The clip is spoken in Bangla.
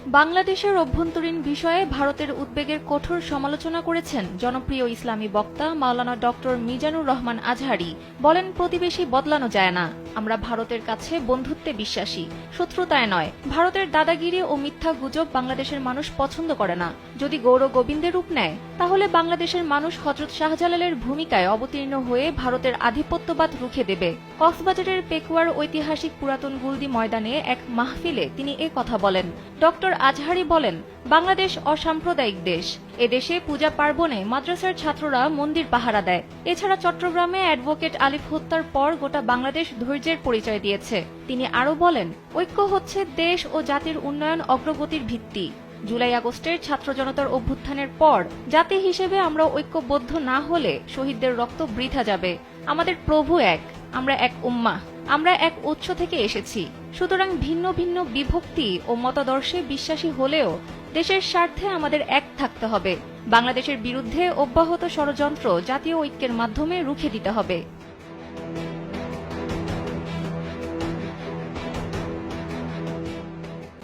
বাংলাদেশের অভ্যন্তরীণ বিষয়ে ভারতের উদ্বেগের কঠোর সমালোচনা করেছেন জনপ্রিয় ইসলামী বক্তা মাওলানা ডক্টর মিজানুর রহমান আজহারী। বলেন, প্রতিবেশী বদলানো যায় না। আমরা ভারতের কাছে বন্ধুত্বে বিশ্বাসী, শত্রুতায় নয়। ভারতের দাদাগিরি ও মিথ্যা গুজব বাংলাদেশের মানুষ পছন্দ করে না। যদি গৌর গোবিন্দের রূপ নেয়, তাহলে বাংলাদেশের মানুষ হযরত শাহজালালের ভূমিকায় অবতীর্ণ হয়ে ভারতের আধিপত্যবাদ রুখে দেবে। কক্সবাজারের পেকুয়ার ঐতিহাসিক পুরাতন গুলদি ময়দানে এক মাহফিলে তিনি এ কথা বলেন। ডক্টর আজহারী বলেন, বাংলাদেশ অসাম্প্রদায়িক দেশ। এদেশে পূজা পার্বণে মাদ্রাসার ছাত্ররা মন্দির পাহারা দেয়। এছাড়া চট্টগ্রামে অ্যাডভোকেট আলিফ হত্যার পর গোটা বাংলাদেশ ধৈর্যের পরিচয় দিয়েছে। তিনি আরও বলেন, ঐক্য হচ্ছে দেশ ও জাতির উন্নয়ন অগ্রগতির ভিত্তি। জুলাই আগস্টের ছাত্র জনতার অভ্যুত্থানের পর জাতি হিসেবে আমরা ঐক্যবদ্ধ না হলে শহীদদের রক্ত বৃথা যাবে। আমাদের প্রভু এক, আমরা এক উম্মাহ, আমরা এক উৎস থেকে এসেছি। সুতরাং ভিন্ন ভিন্ন বিভক্তি ও মতাদর্শে বিশ্বাসী হলেও দেশের স্বার্থে আমাদের এক থাকতে হবে। বাংলাদেশের বিরুদ্ধে অব্যাহত ষড়যন্ত্র জাতীয় ঐক্যের মাধ্যমে রুখে দিতে হবে।